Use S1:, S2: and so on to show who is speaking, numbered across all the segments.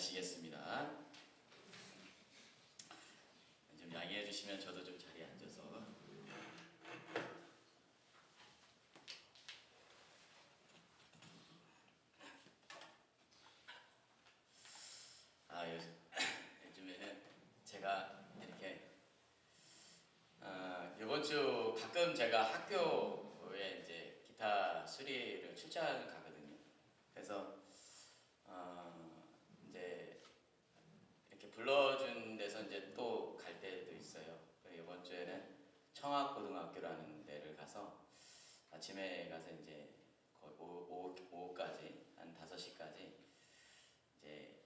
S1: 하시겠습니다. 좀 양해해 주시면 저도 좀 자리에 앉아서. 요즘에는 제가 이렇게 이번 주 가끔 제가 학교에 이제 기타 수리를 출장 가거든요. 그래서 이제 이렇게 불러준 데서 이제 또 갈 때도 있어요. 이번 주에는 청학고등학교라는 데를 가서 아침에 가서 이제 거의 오후까지 한 5시까지 이제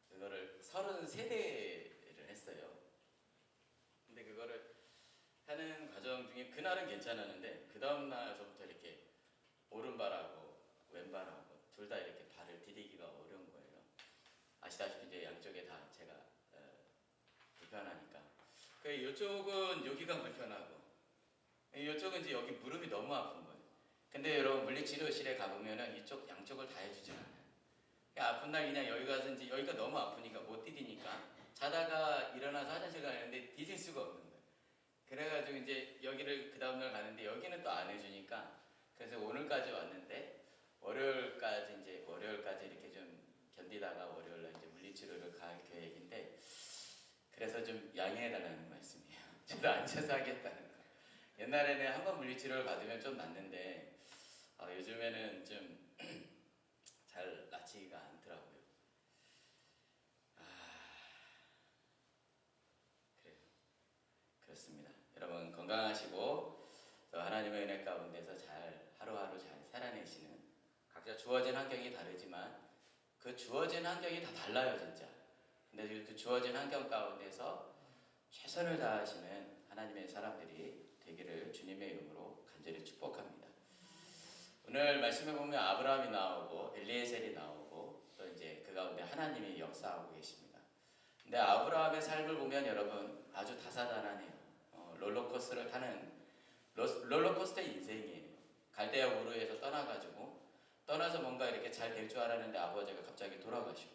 S1: 그거를 33대를 했어요. 근데 그거를 하는 과정 중에 그날은 괜찮았는데 그 다음 날서부터 이렇게 오른발하고 왼발하고 둘 다 이렇게 발을 디디기가 어려운 거예요. 아시다시피 이제 양쪽에 다 제가 불편하니까. 이쪽은 여기가 불편하고 이쪽은 이제 여기 무릎이 너무 아픈 거예요. 근데 여러분 물리치료실에 가보면은 이쪽 양쪽을 다 해주진 않아요. 아픈 날 그냥 여기 가서 이제 여기가 너무 아프니까 못 디디니까 자다가 일어나서 화장실 가는데 디딜 수가 없는 거예요. 그래가지고 이제 여기를 그 다음날 가는데 여기는 또 안 해주니까 그래서 오늘까지 왔는데 월요일까지 이렇게 좀 견디다가 월요일날 이제 물리치료를 갈 계획인데 그래서 좀 양해해달라는 말씀이에요. 저도 앉아서 하겠다는 거. 옛날에는 한 번 물리치료를 받으면 좀 낫는데 요즘에는 좀 잘 낫지가 않더라고요. 그래요. 그렇습니다. 여러분 건강하시고 또 하나님의 은혜 가운데서 잘 하루하루 잘 살아내시는 각자 주어진 환경이 다르지만 그 주어진 환경이 다 달라요 진짜. 근데 그 주어진 환경 가운데서 최선을 다하시는 하나님의 사람들이 되기를 주님의 이름으로 간절히 축복합니다. 오늘 말씀에 보면 아브라함이 나오고 엘리에셀이 나오고 또 이제 그 가운데 하나님이 역사하고 계십니다. 근데 아브라함의 삶을 보면 여러분 아주 다사다난해요. 롤러코스터를 타는 롤러코스터 인생이에요. 갈대아 우르에서 떠나서 뭔가 이렇게 잘 될 줄 알았는데 아버지가 갑자기 돌아가시고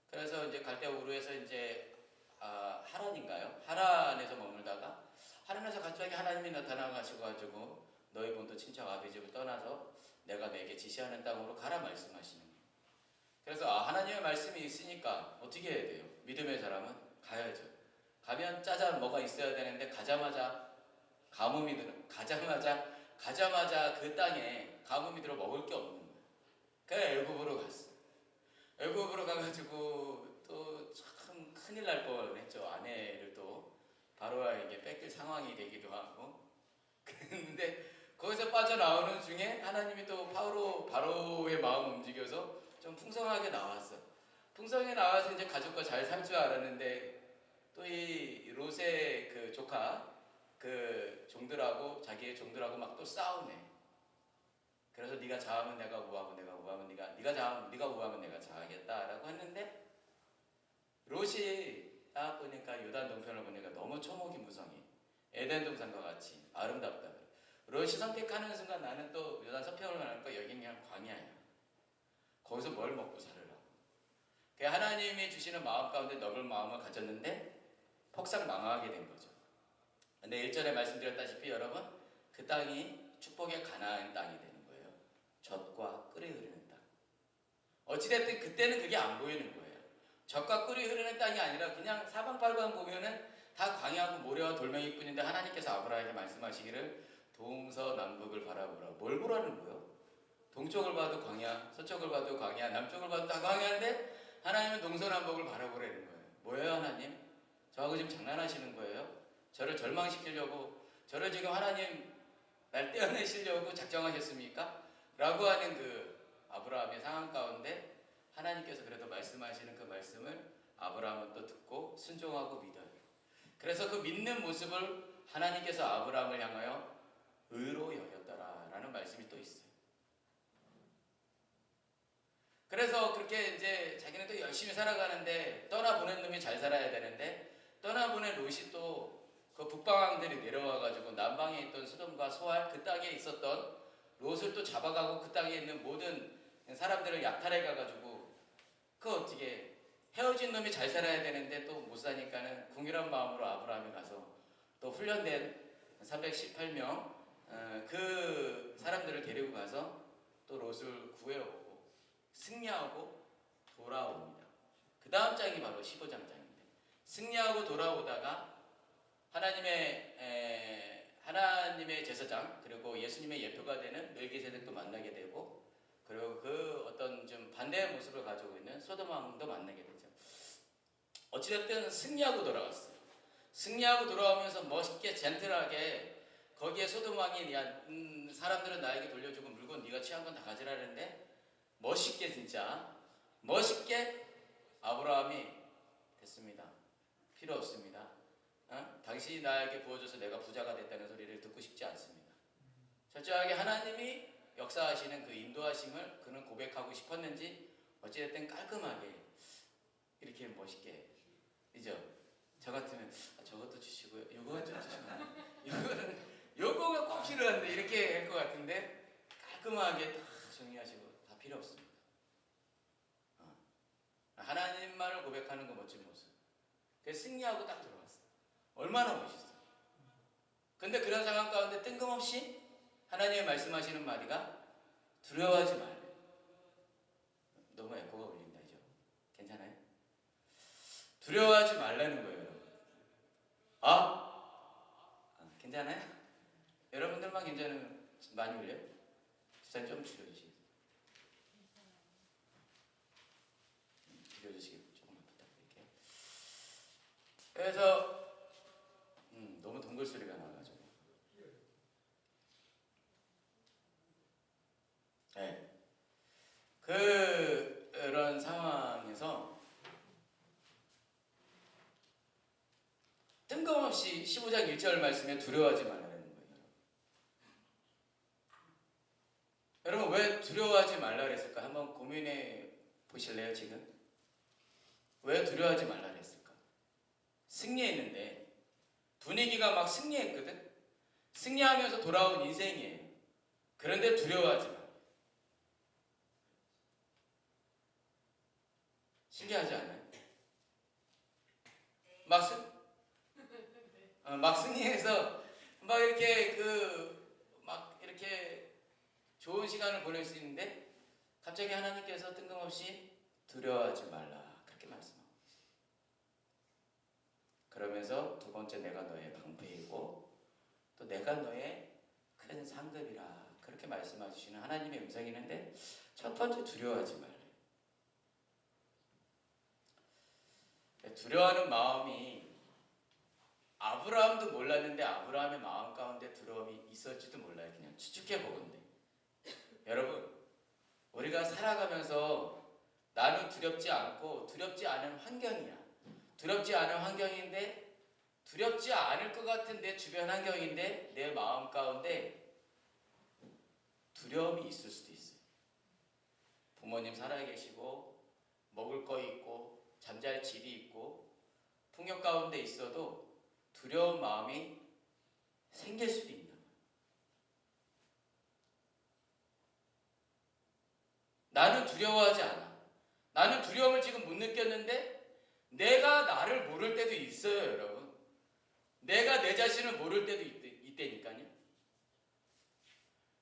S1: 그래서 이제 갈대아 우르에서 이제 하란인가요? 하란에서 머물다가 하란에서 갑자기 하나님이 나타나가지고 너희 본토 친척 아비 집을 떠나서 내가 내게 지시하는 땅으로 가라 말씀하시는 거예요. 그래서 하나님의 말씀이 있으니까 어떻게 해야 돼요? 믿음의 사람은 가야죠. 가면 짜잔 뭐가 있어야 되는데 가자마자 그 땅에 가뭄이 들어 먹을 게 없는 거예요. 그래서 애굽으로 갔어. 애굽으로 가가지고 또 참 큰일 날 뻔했죠. 아내를 또 바로에게 뺏길 상황이 되기도 하고. 근데 거기서 빠져나오는 중에 하나님이 또 바로의 마음 움직여서 좀 풍성하게 나왔어. 풍성하게 나와서 이제 가족과 잘 살 줄 알았는데 또 이 롯의 그 조카 그 종들하고 자기의 종들하고 막 또 싸우네. 그래서 네가 자하면 내가 우하고 내가 우하면 네가 우하면 내가 자하겠다라고 했는데 롯이 딱 보니까 요단 동편을 보니까 너무 초목이 무성해. 에덴 동산과 같이 아름답다. 롯이 선택하는 순간 나는 또 요단 서편을 가니까 여긴 그냥 광야야. 거기서 뭘 먹고 살으라고. 하나님이 주시는 마음 가운데 넓은 마음을 가졌는데 폭삭 망하게 된 거죠. 근데 1절에 말씀드렸다시피 여러분 그 땅이 축복의 가나안 땅이 되는 거예요. 젖과 꿀이 흐르는 땅. 어찌됐든 그때는 그게 안 보이는 거예요. 젖과 꿀이 흐르는 땅이 아니라 그냥 사방팔방 보면은 다 광야하고 모래와 돌멩이뿐인데 하나님께서 아브라함에게 말씀하시기를 동서남북을 바라보라. 뭘 보라는 거예요? 동쪽을 봐도 광야, 서쪽을 봐도 광야, 남쪽을 봐도 다 광야인데 하나님은 동서남북을 바라보라는 거예요. 뭐예요 하나님? 저하고 지금 장난하시는 거예요? 저를 절망시키려고 저를 지금 하나님 날 떼어내시려고 작정하셨습니까? 라고 하는 그 아브라함의 상황 가운데 하나님께서 그래도 말씀하시는 그 말씀을 아브라함은 또 듣고 순종하고 믿어요. 그래서 그 믿는 모습을 하나님께서 아브라함을 향하여 의로 여겼더라 라는 말씀이 또 있어요. 그래서 그렇게 이제 자기는 또 열심히 살아가는데 떠나보낸 놈이 잘 살아야 되는데 떠나보낸 롯이 또 그 북방왕들이 내려와가지고 남방에 있던 소돔과 소알 그 땅에 있었던 롯을 또 잡아가고 그 땅에 있는 모든 사람들을 약탈해 가가지고 그 어떻게 헤어진 놈이 잘 살아야 되는데 또 못 사니까는 궁일한 마음으로 아브라함이 가서 또 훈련된 318명 그 사람들을 데리고 가서 또 롯을 구해오고 승리하고 돌아옵니다. 그 다음 장이 바로 15장장인데 승리하고 돌아오다가 하나님의 제사장 그리고 예수님의 예표가 되는 멜기세덱도 만나게 되고 그리고 그 어떤 좀 반대의 모습을 가지고 있는 소돔 왕도 만나게 되죠. 어찌됐든 승리하고 돌아왔어요. 승리하고 돌아오면서 멋있게 젠틀하게 거기에 소돔 왕이 사람들은 나에게 돌려주고 물건 네가 취한 건 다 가지라는데 멋있게 진짜 멋있게 아브라함이 됐습니다. 필요 없습니다. 당신이 나에게 부어줘서 내가 부자가 됐다는 소리를 듣고 싶지 않습니다. 철저하게 하나님이 역사하시는 그 인도하심을 그는 고백하고 싶었는지 어찌됐든 깔끔하게 이렇게 멋있게 그죠? 저 같으면 저것도 주시고요. 이거 좀 주시고 요거가 꼭 필요한데 이렇게 할 것 같은데 깔끔하게 다 정리하시고 다 필요 없습니다. 하나님만을 고백하는 그 멋진 모습. 그래서 승리하고 딱 들어왔어요. 얼마나 멋있어요. 근데 그런 상황 가운데 뜬금없이 하나님이 말씀하시는 마디가 두려워하지 말래. 너무 에코가 울린다 이죠? 괜찮아요? 두려워하지 말라는 거예요, 여러분. 괜찮아요? 여러분들만 괜찮으면 많이 울려요? 집사님 좀 줄여주시겠어요? 줄여주시기 조금만 부탁드릴게요. 그래서 너무 동굴 소리가 나와가지고 네. 그런 상황에서 뜬금없이 15장 1절 말씀에 두려워하지 말라는 거예요. 여러분 왜 두려워하지 말라 그랬을까? 한번 고민해 보실래요 지금? 왜 두려워하지 말라 그랬을까? 승리했는데 분위기가 막 승리했거든? 승리하면서 돌아온 인생이에요. 그런데 두려워하지 마. 신기하지 않아요? 막 승리해서 막 이렇게 막 이렇게 좋은 시간을 보낼 수 있는데 갑자기 하나님께서 뜬금없이 두려워하지 말라 그렇게 말씀하고 계세요. 그러면서 두 번째 내가 너의 방패이고 또 내가 너의 큰 상급이라 그렇게 말씀하시는 하나님의 음성이 있는데 첫 번째 두려워하지 말래. 두려워하는 마음이 아브라함도 몰랐는데 아브라함의 마음 가운데 두려움이 있었지도 몰라요. 그냥 추측해 보건대. 여러분 우리가 살아가면서 나는 두렵지 않고 두렵지 않은 환경이야. 두렵지 않은 환경인데 두렵지 않을 것 같은 내 주변 환경인데 내 마음 가운데 두려움이 있을 수도 있어요. 부모님 살아계시고 먹을 거 있고 잠잘 집이 있고 풍요 가운데 있어도 두려운 마음이 생길 수도 있는 거예요. 나는 두려워하지 않아. 나는 두려움을 지금 못 느꼈는데 내가 나를 모를 때도 있어요, 여러분. 내가 내 자신을 모를 때도 있다니까요.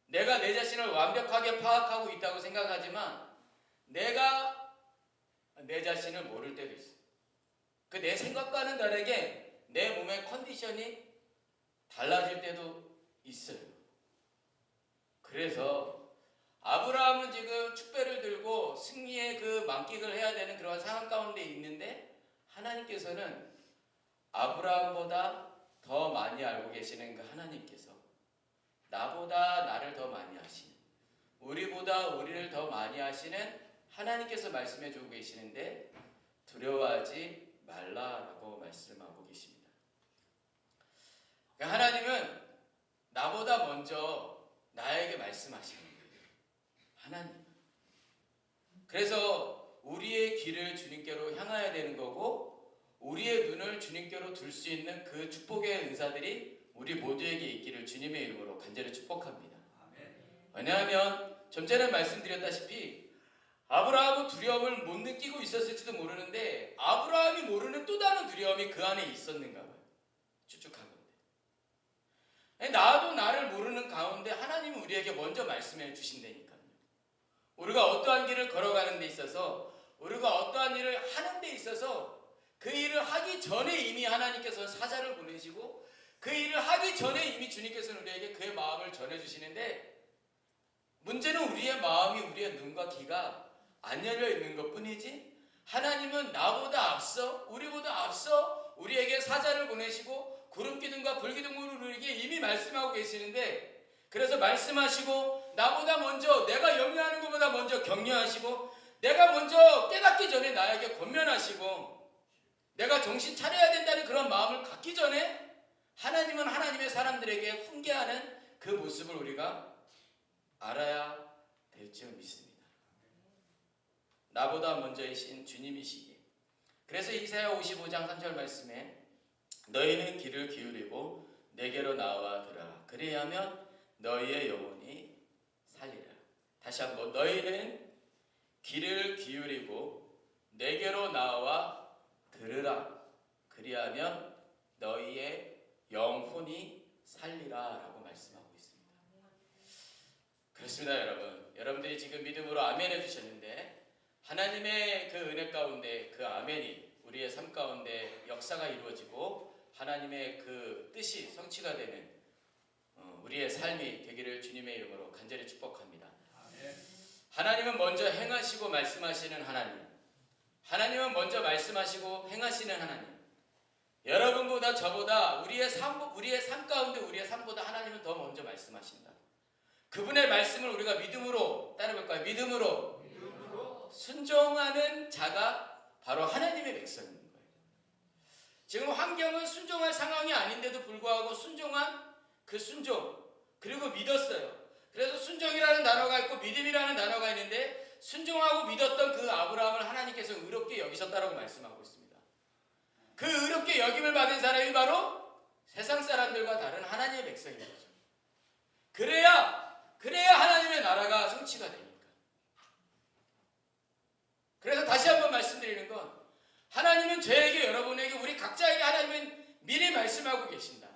S1: 내가 내 자신을 완벽하게 파악하고 있다고 생각하지만 내가 내 자신을 모를 때도 있어요. 그 내 생각과는 다르게 내 몸의 컨디션이 달라질 때도 있어요. 그래서 아브라함은 지금 축배를 들고 승리의 그 만끽을 해야 되는 그런 상황 가운데 있는데 하나님께서는 아브라함보다 더 많이 알고 계시는 그 하나님께서 나보다 나를 더 많이 하시는 우리보다 우리를 더 많이 하시는 하나님께서 말씀해 주고 계시는데 두려워하지 말라라고 말씀하고 계십니다. 그러니까 하나님은 나보다 먼저 나에게 말씀하시는 거예요. 하나님. 그래서 우리의 귀를 주님께로 향해야 되는 거고 우리의 눈을 주님께로 둘 수 있는 그 축복의 은사들이 우리 모두에게 있기를 주님의 이름으로 간절히 축복합니다. 왜냐하면 좀 전에 말씀드렸다시피 아브라함은 두려움을 못 느끼고 있었을지도 모르는데 아브라함이 모르는 또 다른 두려움이 그 안에 있었는가 봐요. 추측하건대. 나도 나를 모르는 가운데 하나님은 우리에게 먼저 말씀해 주신다니까요. 우리가 어떠한 길을 걸어가는 데 있어서, 우리가 어떠한 일을 하는 데 있어서 그 일을 하기 전에 이미 하나님께서 사자를 보내시고 그 일을 하기 전에 이미 주님께서는 우리에게 그의 마음을 전해주시는데, 문제는 우리의 마음이, 우리의 눈과 귀가 안 열려 있는 것 뿐이지, 하나님은 나보다 앞서, 우리보다 앞서 우리에게 사자를 보내시고 구름기둥과 불기둥으로 우리에게 이미 말씀하고 계시는데, 그래서 말씀하시고 나보다 먼저, 내가 염려하는 것보다 먼저 격려하시고, 내가 먼저 깨닫기 전에 나에게 권면하시고, 내가 정신 차려야 된다는 그런 마음을 갖기 전에 하나님은 하나님의 사람들에게 훈계하는 그 모습을 우리가 알아야 될 줄 믿습니다. 나보다 먼저이신 주님이시기에. 그래서 이사야 55장 3절 말씀에 너희는 귀를 기울이고 내게로 나와 들으라. 그리하면 너희의 영혼이 살리라. 다시 한번, 너희는 귀를 기울이고 내게로 나와 들으라. 그리하면 너희의 영혼이 살리라 라고 말씀하고 있습니다. 그렇습니다. 여러분들이 지금 믿음으로 아멘 해주셨는데, 하나님의 그 은혜 가운데 그 아멘이 우리의 삶 가운데 역사가 이루어지고 하나님의 그 뜻이 성취가 되는 우리의 삶이 되기를 주님의 이름으로 간절히 축복합니다. 하나님은 먼저 행하시고 말씀하시는 하나님, 하나님은 먼저 말씀하시고 행하시는 하나님. 여러분보다 저보다 우리의 삶 가운데 우리의 삶보다 하나님은 더 먼저 말씀하신다. 그분의 말씀을 우리가 믿음으로 따라볼까요? 믿음으로 순종하는 자가 바로 하나님의 백성인 거예요. 지금 환경은 순종할 상황이 아닌데도 불구하고 순종한 그 순종, 그리고 믿었어요. 그래서 순종이라는 단어가 있고 믿음이라는 단어가 있는데, 순종하고 믿었던 그 아브라함을 하나님께서 의롭게 여기셨다라고 말씀하고 있습니다. 그 의롭게 여김을 받은 사람이 바로 세상 사람들과 다른 하나님의 백성인 거죠. 그래야 하나님의 나라가 성취가 되니까. 그래서 다시 한번 말씀드리는 건, 하나님은 저에게, 여러분에게, 우리 각자에게 하나님은 미리 말씀하고 계신다.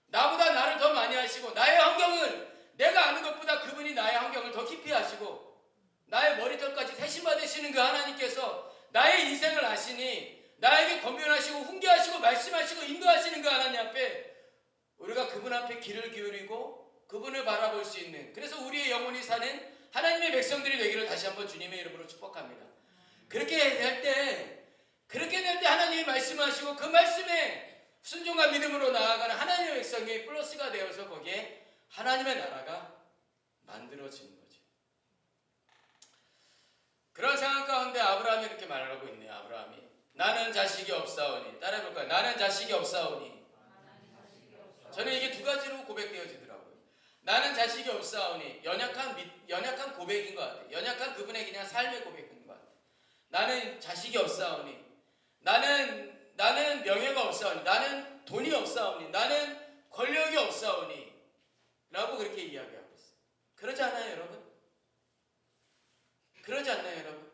S1: 나보다 나를 더 많이 하시고, 나의 환경을 내가 아는 것보다 그분이 나의 환경을 더 깊이 하시고, 나의 머리털까지 세심받으시는 그 하나님께서 나의 인생을 아시니 나에게 권면하시고 훈계하시고 말씀하시고 인도하시는 그 하나님 앞에 우리가 그분 앞에 귀를 기울이고 그분을 바라볼 수 있는, 그래서 우리의 영혼이 사는 하나님의 백성들이 되기를 다시 한번 주님의 이름으로 축복합니다. 그렇게 될 때 하나님이 말씀하시고 그 말씀에 순종과 믿음으로 나아가는 하나님의 백성이 플러스가 되어서 거기에 하나님의 나라가 만들어지는 거죠. 그런 상황 가운데 아브라함이 이렇게 말하고 있네요. 아브라함이 나는 자식이 없사오니, 따라해볼까요? 나는 자식이 없사오니. 저는 이게 두 가지로 고백되어지더라고요. 나는 자식이 없사오니, 연약한 고백인 것 같아요. 연약한 그분의 그냥 삶의 고백인 것 같아요. 나는 자식이 없사오니, 나는 명예가 없사오니, 나는 돈이 없사오니, 나는 권력이 없사오니 라고 그렇게 이야기하고 있어요. 그러지 않아요, 여러분? 그러지 않나요, 여러분?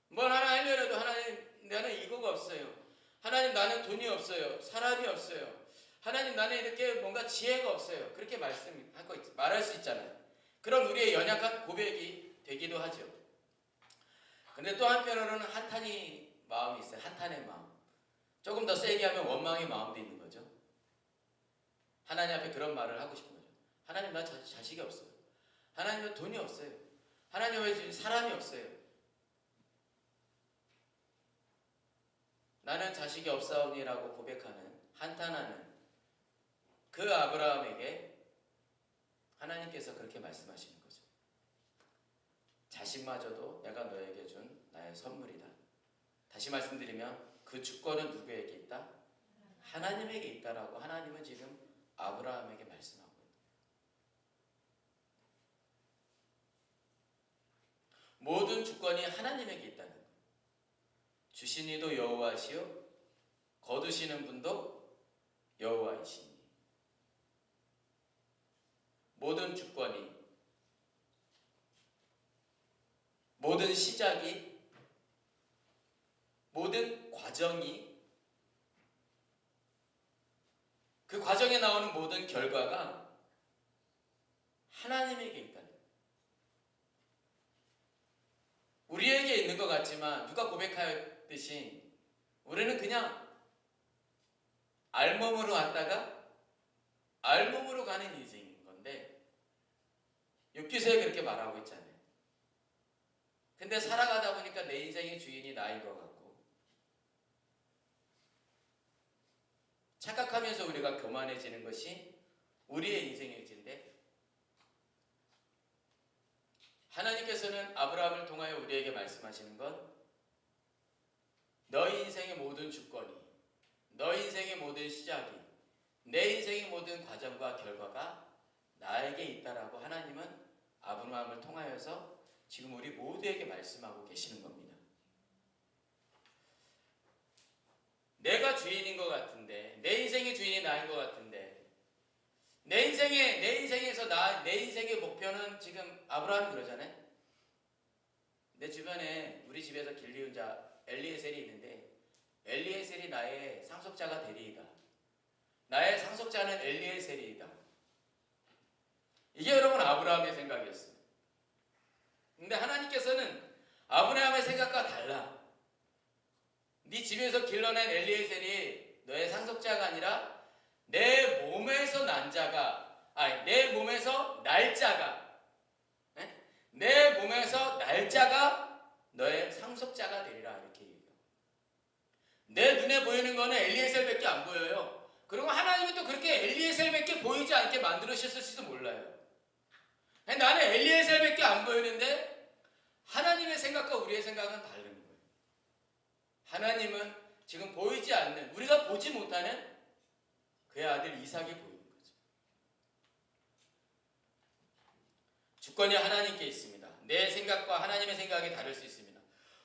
S1: 뭘 하나 하려고 하나님, 나는 이거가 없어요. 하나님, 나는 돈이 없어요. 사람이 없어요. 하나님, 나는 이렇게 뭔가 지혜가 없어요. 그렇게 말할 수 있잖아요. 그런 우리의 연약한 고백이 되기도 하죠. 근데 또 한편으로는 한탄이 마음이 있어요. 한탄의 마음. 조금 더 세게 하면 원망의 마음도 있는 거죠. 하나님 앞에 그런 말을 하고 싶은 거죠. 하나님, 나 자식이 없어요. 하나님, 나 돈이 없어요. 하나님, 왜 사람이 없어요. 나는 자식이 없사오니라고 고백하는, 한탄하는 그 아브라함에게 하나님께서 그렇게 말씀하시는 거죠. 자식마저도 내가 너에게 준 나의 선물이다. 다시 말씀드리면 그 주권은 누구에게 있다? 하나님에게 있다라고 하나님은 지금 아브라함에게 말씀하고 있다. 모든 주권이 하나님에게 있다는 거예요. 주신 이도 여호와시요 거두시는 분도 여호와이시니, 모든 주권이 모든 시작이, 모든 과정이, 그 과정에 나오는 모든 결과가 하나님에게 있다는 거예요. 우리에게 있는 것 같지만 누가 고백하였듯이 우리는 그냥 알몸으로 왔다가 알몸으로 가는 인생인 건데, 욥기서에 그렇게 말하고 있잖아요. 근데 살아가다 보니까 내 인생의 주인이 나인 것 같고, 착각하면서 우리가 교만해지는 것이 우리의 인생의 의지인데, 하나님께서는 아브라함을 통하여 우리에게 말씀하시는 건 너희 인생의 모든 주권이, 너희 인생의 모든 시작이, 내 인생의 모든 과정과 결과가 나에게 있다라고 하나님은 아브라함을 통하여서 지금 우리 모두에게 말씀하고 계시는 겁니다. 내가 주인인 것 같은데, 내 인생의 주인이 나인 것 같은데, 내 인생의 목표는 지금 아브라함이 그러잖아요. 내 주변에 우리 집에서 길리운 자 엘리에셀이 있는데, 엘리에셀이 나의 상속자가 되리이다. 나의 상속자는 엘리에셀이이다. 이게 여러분 아브라함의 생각이었어요. 근데 하나님께서는 아브라함의 생각과 달라. 네 집에서 길러낸 엘리에셀이 너의 상속자가 아니라 내 몸에서 난 자가, 내 몸에서 날 자가, 내 몸에서 날 자가 너의 상속자가 되리라, 이렇게 얘기해요. 내 눈에 보이는 거는 엘리에셀밖에 안 보여요. 그리고 하나님은 또 그렇게 엘리에셀밖에 보이지 않게 만들으셨을지도 몰라요. 나는 엘리에셀밖에 안 보이는데 하나님의 생각과 우리의 생각은 다른 거예요. 하나님은 지금 보이지 않는, 우리가 보지 못하는 그의 아들 이삭이 보이는 거죠. 주권이 하나님께 있습니다. 내 생각과 하나님의 생각이 다를 수 있습니다.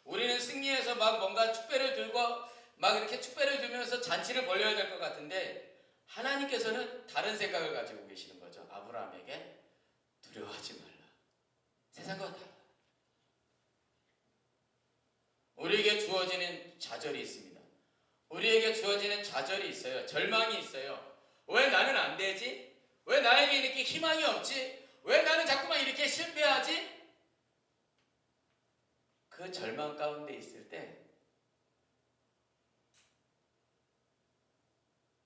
S1: 우리는 승리해서 막 뭔가 축배를 들고 막 이렇게 축배를 들면서 잔치를 벌여야 될 것 같은데, 하나님께서는 다른 생각을 가지고 계시는 거죠. 아브라함에게 두려워하지 말라. 세상과 달라. 우리에게 주어지는 좌절이 있습니다. 우리에게 주어지는 좌절이 있어요. 절망이 있어요. 왜 나는 안 되지? 왜 나에게 이렇게 희망이 없지? 왜 나는 자꾸만 이렇게 실패하지? 그 절망 가운데 있을 때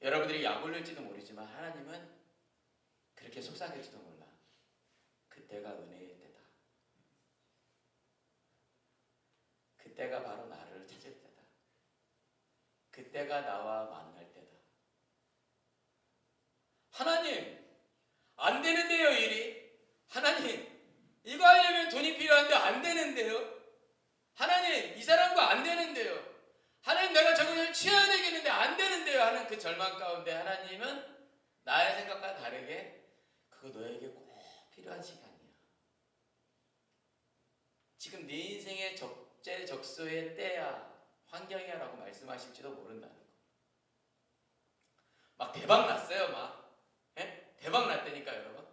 S1: 여러분들이 약 올릴지도 모르지만 하나님은 그렇게 속상할지도 몰라. 그때가 은혜의 때다. 그때가 바로 나를 찾을 때다. 그때가 나와 만날 때다. 하나님, 안 되는데요, 일이. 하나님, 이거 하려면 돈이 필요한데 안 되는데요. 하나님, 이 사람과 안 되는데요. 하나님, 내가 저것을 취해야 되겠는데 안 되는데요 하는 그 절망 가운데 하나님은 나의 생각과 다르게 그거 너에게 꼭 필요한 시간이야. 지금 네 인생의 적재적소의 때야, 환경이야 라고 말씀하실지도 모른다는 거. 막 대박 났어요, 막. 대박 났다니까, 여러분.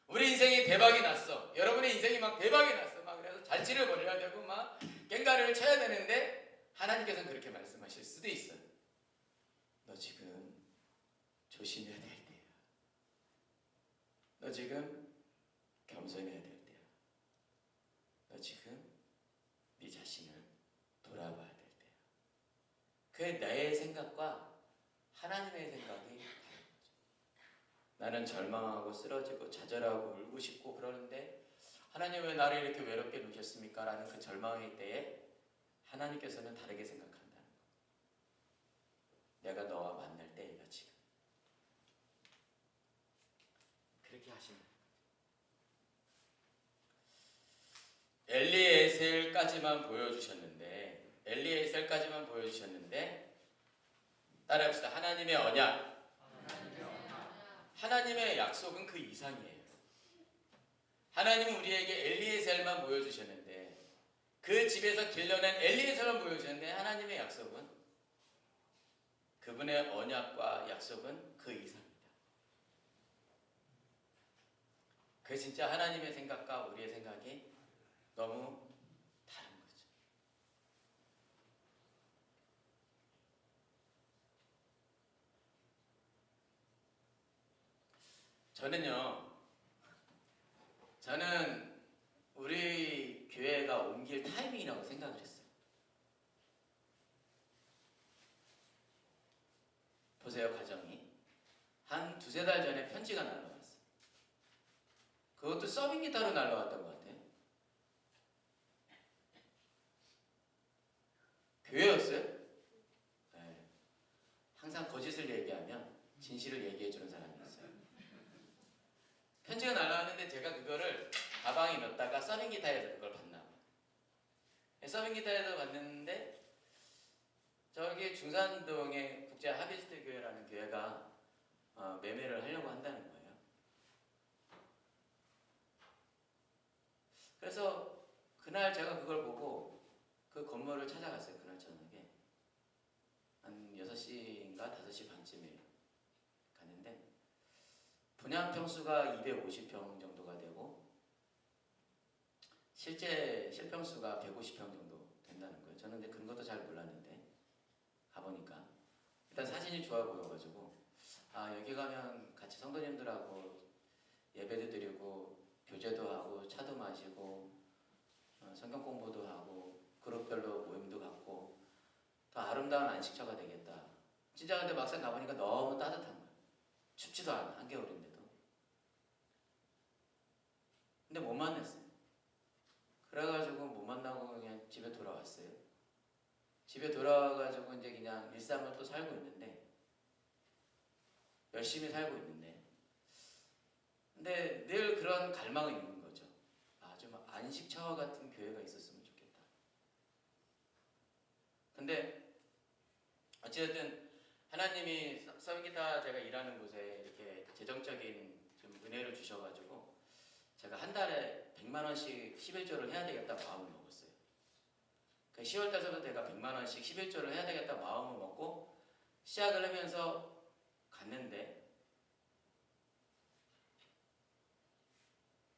S1: 우리 인생이 대박이 났어. 여러분의 인생이 막 대박이 났어. 막 그래서 잔치를 벌여야 되고 막 꽹가리를 쳐야 되는데 하나님께서는 그렇게 말씀하실 수도 있어요. 너 지금 조심해야 될 때야. 너 지금 겸손해야 될 때야. 너 지금 네 자신을 돌아봐야 될 때야. 그게 나의 생각과 하나님의 생각이 다른 거죠. 나는 절망하고 쓰러지고 좌절하고 울고 싶고 그러는데 하나님 왜 나를 이렇게 외롭게 놓으셨습니까? 라는 그 절망의 때에 하나님께서는 다르게 생각한다는 거. 내가 너와 만날 때이다 지금. 그렇게 하신다. 엘리에셀까지만 보여주셨는데 따라합시다. 하나님의 언약. 하나님의 약속은 그 이상이에요. 하나님은 우리에게 엘리에셀만 보여주셨는데, 그 집에서 길러낸 엘리에셀만 보여주셨는데, 하나님의 약속은, 그분의 언약과 약속은 그 이상입니다. 그게 진짜 하나님의 생각과 우리의 생각이 너무 저는요, 저는 우리 교회가 옮길 타이밍이라고 생각을 했어요. 보세요, 과정이. 한 두세 달 전에 편지가 날라왔어요. 그것도 서빙 기타로 날라왔던 것 같아요. 교회였어요? 네. 항상 거짓을 얘기하면 진실을 얘기해주는 사람이 있어요. 편지가 날라왔는데 제가 그거를 가방에 넣었다가 서빙 기타에서 그걸 봤나 봐요. 서빙 기타에서 봤는데 저기 중산동에 국제 하비스트 교회라는 교회가 매매를 하려고 한다는 거예요. 그래서 그날 제가 그걸 보고 그 건물을 찾아갔어요. 그날 저녁에 한 6시인가 5시 반쯤에 갔는데 분양 평수가 250평 정도가 되고 실제 실평수가 150평 정도 된다는 거예요. 저는 근데 그런 것도 잘 몰랐는데 가보니까 일단 사진이 좋아 보여가지고 여기 가면 같이 성도님들하고 예배도 드리고 교제도 하고 차도 마시고 성경 공부도 하고 그룹별로 모임도 갖고 더 아름다운 안식처가 되겠다. 진짜 근데 막상 가보니까 너무 따뜻한 거예요. 춥지도 않아, 한겨울인데도. 근데 못 만났어요. 그래가지고 못 만나고 그냥 집에 돌아왔어요. 집에 돌아와가지고 이제 그냥 일상을 또 살고 있는데 열심히 살고 있는데 근데 늘 그런 갈망은 있는 거죠. 좀 안식처와 같은 교회가 있었으면 좋겠다. 근데 어찌됐든 하나님이 서기타 제가 일하는 곳에 이렇게 재정적인 좀 은혜를 주셔가지고 제가 한 달에 100만 원씩 11조를 해야 되겠다 마음을 먹었어요. 그 10월 달서부터 제가 100만 원씩 11조를 해야 되겠다 마음을 먹고 시작을 하면서 갔는데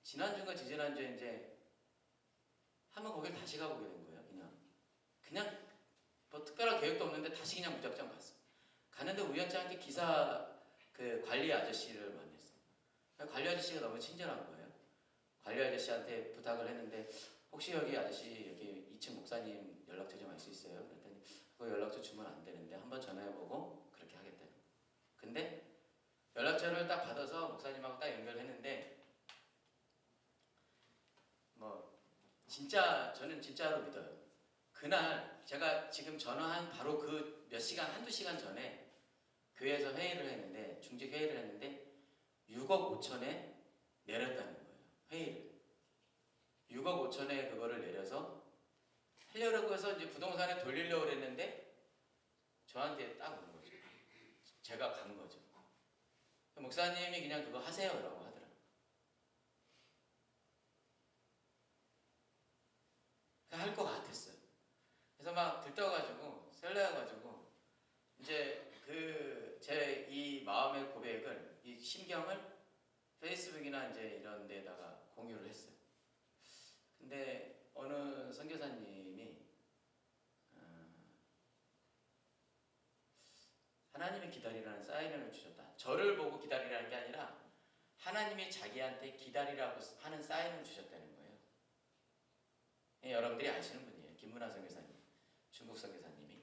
S1: 지난주인가 지지난주에 이제 한번 거길 다시 가보게 된 거예요. 그냥 뭐 특별한 계획도 없는데 다시 그냥 무작정 갔어. 가는데 우연치 않게 기사 그 관리 아저씨를 만났어. 관리 아저씨가 너무 친절한 거예요. 관리 아저씨한테 부탁을 했는데 혹시 여기 아저씨 여기 2층 목사님 연락처 좀 알 수 있어요? 그랬더니 그거 연락처 주면 안 되는데 한번 전화해보고 그렇게 하겠다는 거예요. 근데 연락처를 딱 받아서 목사님하고 딱 연결했는데 뭐 진짜 저는 진짜로 믿어요. 그날 제가 지금 전화한 바로 그 몇 시간 한두 시간 전에 교회에서 회의를 했는데 중직 회의를 했는데 6억 5천에 내렸다는 거예요. 회의를 6억 5천에 그거를 내려서 하려고 해서 이제 부동산에 돌리려고 그랬는데 저한테 딱 오는 거죠. 제가 간 거죠. 목사님이 그냥 그거 하세요라고 하더라고요. 할 것 같았어요. 그래서 막 들떠가지고 설레어가지고 이제 그 제 이 마음의 고백을 이 심경을 페이스북이나 이제 이런 데다가 공유를 했어요. 근데 어느 선교사님이 하나님이 기다리라는 사인을 주셨다. 저를 보고 기다리라는 게 아니라 하나님이 자기한테 기다리라고 하는 사인을 주셨다는 거예요. 여러분들이 아시는 분이에요. 김문하 선교사님, 중국 선교사님이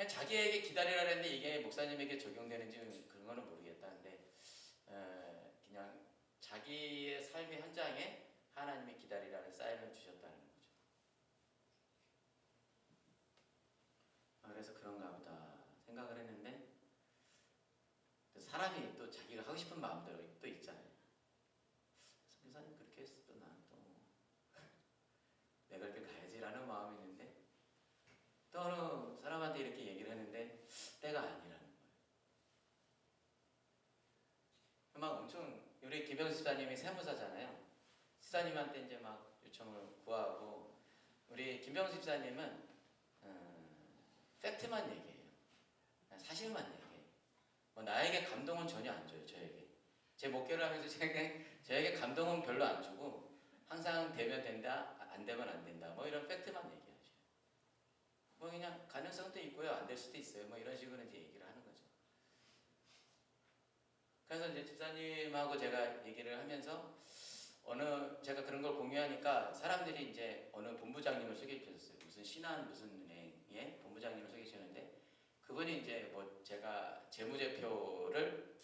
S1: 자기에게 기다리라 했는데 이게 목사님에게 적용되는지 그런 거는 모르겠다는데 그냥 자기의 삶의 현장에 하나님이 기다리라는 사인을 주셨다는 거죠. 그래서 그런가 보다 생각을 했는데 사람이 또 자기가 하고 싶은 마음대로 또 있잖아요. 선교사님 그렇게 했어 또 난 또 내가 이렇게 가야지라는 마음이 있는데 또 어느 사람한테 이렇게 얘기를 했는데 때가 아니라는 거예요. 막 엄청 우리 김병수 집사님이 세무사잖아요. 집사님한테 이제 막 요청을 구하고 우리 김병수 집사님은 팩트만 얘기해요. 사실만 얘기해요. 뭐 나에게 감동은 전혀 안 줘요. 저에게 제 목회를 하면서 저에게 감동은 별로 안 주고 항상 되면 된다, 안 되면 안 된다. 뭐 이런 팩트만 얘기하죠. 뭐 그냥 가능성도 있고요, 안 될 수도 있어요. 뭐 이런 식으로 이제 얘기를 하는 거죠. 그래서 이제 집사님하고 제가 얘기를 하면서 제가 그런 걸 공유하니까 사람들이 이제 어느 본부장님을 소개해 주셨어요. 무슨 신한 무슨 은행의 본부장님을 소개해 주셨는데 그분이 이제 뭐 제가 재무제표를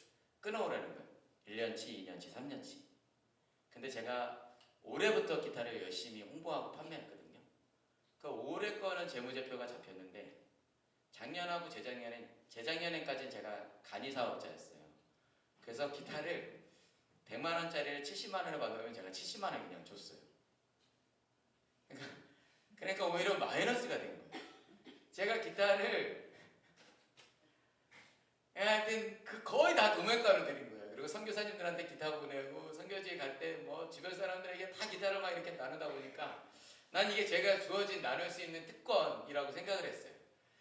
S1: 끊어오라는 거예요. 1년치, 2년치, 3년치. 근데 제가 올해부터 기타를 열심히 홍보하고 판매했거든요. 그 올해 거는 재무제표가 잡혔는데 작년하고 재작년에까지는 제가 간이 사업자였어요. 그래서 기타를 100만 원짜리를 70만 원에 받으면 제가 70만 원 그냥 줬어요. 그러니까 오히려 마이너스가 된 거예요. 제가 기타를 하여튼 거의 다 도매가로 드린 거예요. 그리고 선교사님들한테 기타 보내고 선교지에 갈 때 뭐 주변 사람들에게 다 기타를 막 이렇게 나누다 보니까 난 이게 제가 주어진 나눌 수 있는 특권이라고 생각을 했어요.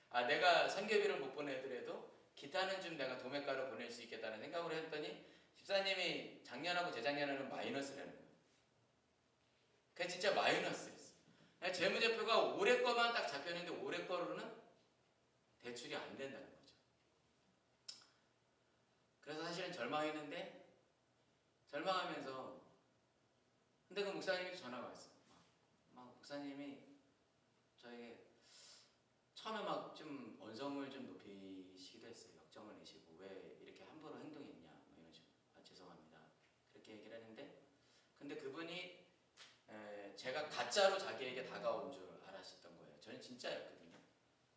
S1: 아, 내가 선교비를 못 보내더라도 기타는 좀 내가 도매가로 보낼 수 있겠다는 생각을 했더니 집사님이 작년하고 재작년에는 마이너스라는 거예요. 그게 진짜 마이너스였어요. 재무제표가 올해 거만 딱 잡혔는데 올해 거로는 대출이 안 된다는 거죠. 그래서 사실은 절망했는데 절망하면서 근데 그 목사님이 전화가 왔어요. 막 목사님이 저에게 처음에 막 좀 언성을 좀 높이시기도 했어요. 역정을 내시고 왜 이렇게 함부로 행동했냐 뭐 이런 식으로. 아, 죄송합니다. 그렇게 얘기를 했는데 근데 그분이 제가 가짜로 자기에게 다가온 줄 알았었던 거예요. 저는 진짜였거든요.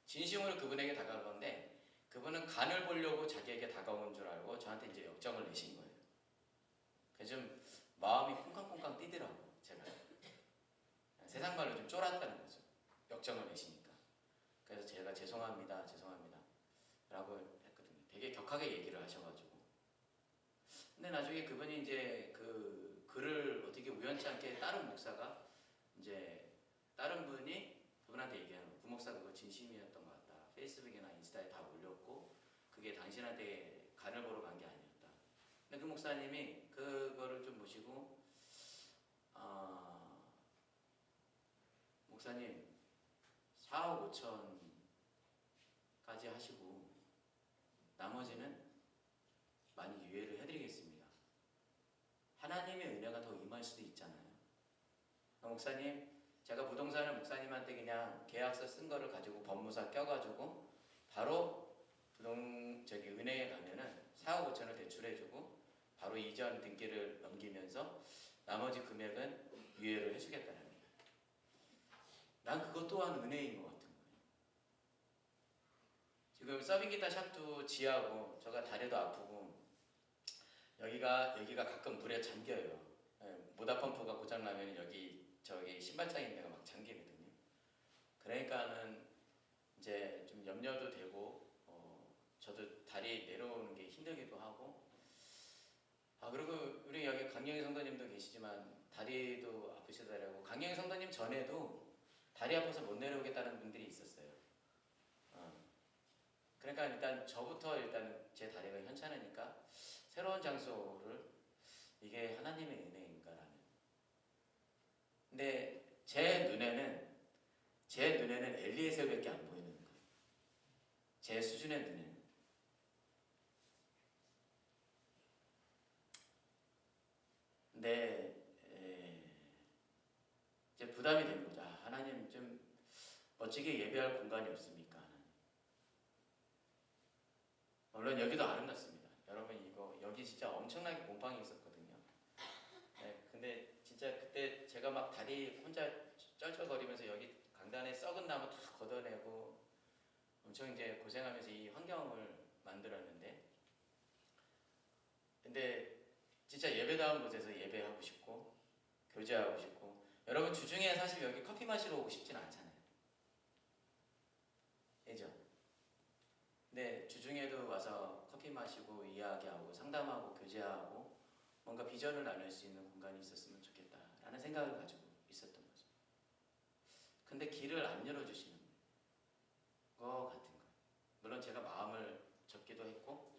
S1: 진심으로 그분에게 다가온 건데 그분은 간을 보려고 자기에게 다가온 줄 알고 저한테 이제 역정을 내신 거예요. 그래서 좀 마음이 쿵쾅쿵쾅 뛰더라고요. 제가 세상 말로 좀 쫄았다는 거죠. 역정을 내시니까. 그래서 제가 죄송합니다 라고 했거든요. 되게 격하게 얘기를 하셔가지고 근데 나중에 그분이 이제 그 글을 어떻게 우연치 않게 다른 목사가 이제 다른 분이 그분한테 얘기하는 거예요. 그 목사 그거 진심이었던 것 같다. 페이스북이나 인스타에 다 올렸고 그게 당신한테 간을 보러 간 게 아니었다. 근데 그 목사님이 그거를 좀 보시고 목사님 4억 5천까지 하시고 나머지는 많이 유예를 해드리겠습니다. 하나님의 은혜가 더 임할 수도 있잖아요. 목사님, 제가 부동산을 목사님한테 그냥 계약서 쓴 거를 가지고 법무사 껴가지고 바로 은행에 가면은 4억 5천을 대출해주고 바로 이전 등기를 넘기면서 나머지 금액은 유예를 해주겠다는 거예요. 난 그것 또한 은혜인 것 같은 거예요. 지금 서빙기타 샵도 지하고 제가 다리도 아프고 여기가 가끔 물에 잠겨요. 모다 펌프가 고장 나면 저기 신발장 있는 데가 막 잠기거든요. 그러니까는 이제 좀 염려도 되고 저도 다리 내려오는 게 힘들기도 하고 그리고 우리 여기 강영희 성도님도 계시지만 다리도 아프시더라고. 강영희 성도님 전에도 다리 아파서 못 내려오겠다는 분들이 있었어요. 그러니까 일단 저부터 일단 제 다리가 현찮으니까 새로운 장소를 이게 하나님의 은혜인가라는. 근데 제 눈에는 엘리에셀밖에 안 보이는 거예요. 제 수준의 눈에는. 근데 이제 부담이 되는 거죠. 하나님 좀 멋지게 예배할 공간이 없습니까? 물론 여기도 아름답습니다. 여러분 여기 진짜 엄청나게 곰팡이 있었거든요. 근데 진짜 그때 제가 막 다리 혼자 쩔쩔거리면서 여기 강단에 썩은 나무 다 걷어내고 엄청 이제 고생하면서 이 환경을 만들었는데 근데 진짜 예배다운 곳에서 예배하고 싶고 교제하고 싶고 여러분 주중에 사실 여기 커피 마시러 오고 싶진 않잖아요. 그죠? 근데 주중에도 와서 커피 마시고 이야기하고 상담하고 교제하고 뭔가 비전을 나눌 수 있는 공간이 있었으면 좋겠다라는 생각을 가지고 있었던 거죠. 근데 길을 안 열어주시는 거 같은 거예요. 물론 제가 마음을 접기도 했고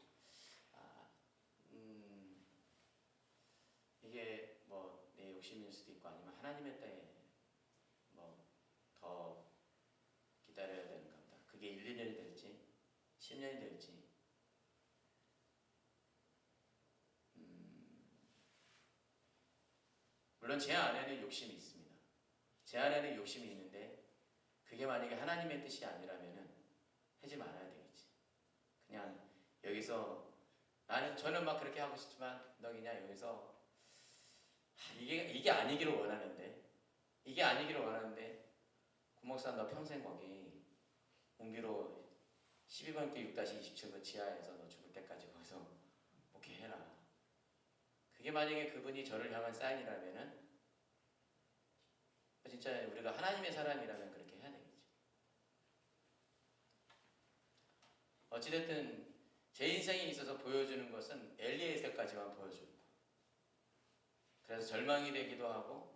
S1: 이게 뭐 내 욕심일 수도 있고 아니면 하나님의 때에 뭐 더 기다려야 되는가 보다. 그게 1, 2년이 될지 10년이 될지 물론 제 안에는 욕심이 있습니다. 제 안에는 욕심이 있는데 그게 만약에 하나님의 뜻이 아니라면은 하지 말아야 되겠지. 그냥 여기서 저는 막 그렇게 하고 싶지만 너 그냥 여기서 이게 아니기를 원하는데 구목사 너 평생 거기 공기로 12번길 6-27번 지하에서 너 죽을 때까지 거기서 목회해라. 그게 만약에 그분이 저를 향한 사인이라면은 진짜 우리가 하나님의 사람이라면 그렇게 해야 되겠죠. 어찌됐든 제 인생에 있어서 보여주는 것은 엘리에셀까지만 보여주는 거예요. 그래서 절망이 되기도 하고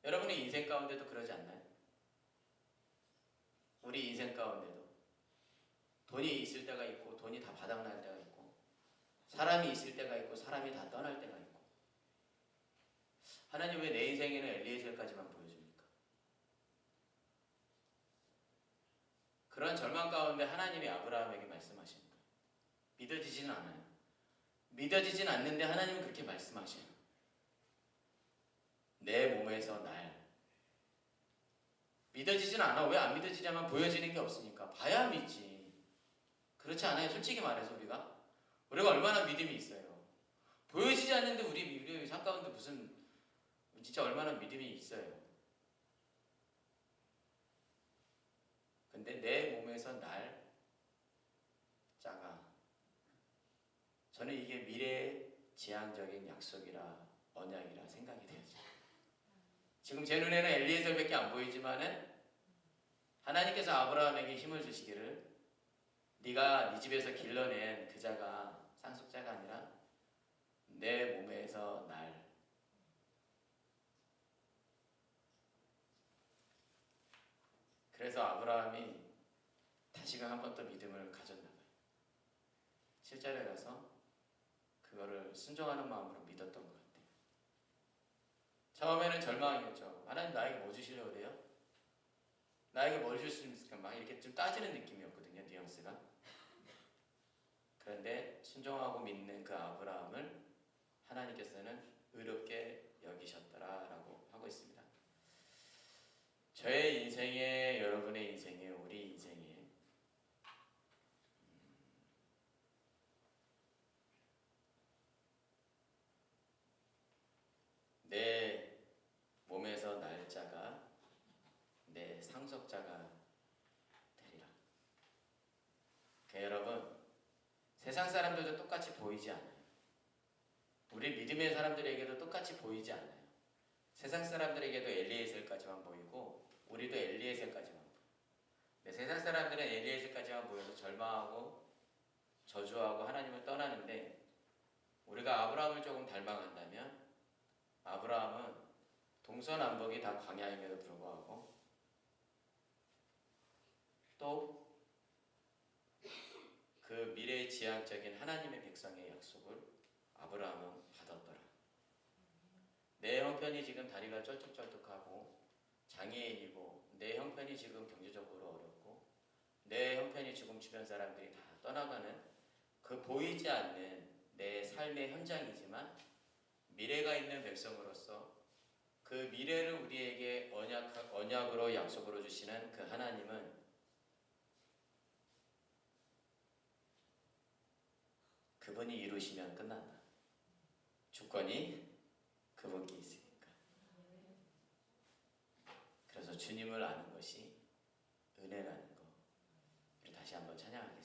S1: 여러분의 인생 가운데도 그러지 않나요? 우리 인생 가운데도 돈이 있을 때가 있고 돈이 다 바닥날 때가 있고 사람이 있을 때가 있고 사람이 다 떠날 때가 있고 하나님 왜 내 인생에는 엘리에셀까지만 보여줍니까? 그런 절망 가운데 하나님이 아브라함에게 말씀하십니다. 믿어지지는 않아요. 믿어지진 않는데 하나님은 그렇게 말씀하셔요. 내 몸에서 날 믿어지진 않아. 왜 안 믿어지냐면 보여지는 게 없으니까. 봐야 믿지. 그렇지 않아요? 솔직히 말해서 우리가 얼마나 믿음이 있어요. 보여지지 않는데 우리 삶 가운데 무슨 진짜 얼마나 믿음이 있어요. 근데 내 몸에서 날 자가 저는 이게 미래의 지향적인 약속이라 언약이라 생각이 되죠. 지금 제 눈에는 엘리에셀밖에 안 보이지만은 하나님께서 아브라함에게 힘을 주시기를 네가 네 집에서 길러낸 그 자가 상속자가 아니라 내 몸에서 날 그래서 아브라함이 다시금 한 번 더 믿음을 가졌나 봐요. 7절에 가서 그거를 순종하는 마음으로 믿었던 것 같아요. 처음에는 절망이었죠. 하나님 나에게 뭐 주시려고 그래요? 나에게 뭘 줄 수 있을까? 막 이렇게 좀 따지는 느낌이었거든요. 뉘앙스가. 그런데 순종하고 믿는 그 아브라함을 하나님께서는 의롭게 여기셨더라라고 하고 있습니다. 저의 인생에, 여러분의 인생에, 우리 인생에 내 몸에서 날짜가 내 상속자가 되리라. 여러분, 세상 사람들도 똑같이 보이지 않아요. 우리 믿음의 사람들에게도 똑같이 보이지 않아요. 세상 사람들에게도 엘리에셀까지만 보이고 우리도 엘리에셀까지만 보여요. 근데 세상 사람들은 엘리에셀까지만 보여서 절망하고 저주하고 하나님을 떠나는데 우리가 아브라함을 조금 닮아간다면 아브라함은 동서남북이 다 광야임에도 불구하고 또 그 미래의 지향적인 하나님의 백성의 약속을 아브라함은 받았더라. 내 형편이 지금 다리가 쩔뚝쩔뚝하고 장애인이고 내 형편이 지금 경제적으로 어렵고 내 형편이 지금 주변 사람들이 다 떠나가는 그 보이지 않는 내 삶의 현장이지만 미래가 있는 백성으로서 그 미래를 우리에게 언약으로 약속으로 주시는 그 하나님은 그분이 이루시면 끝난다. 주권이 그분께 있으니까. 그래서 주님을 아는 것이 은혜라는 거 우리 다시 한번 찬양하겠습니다.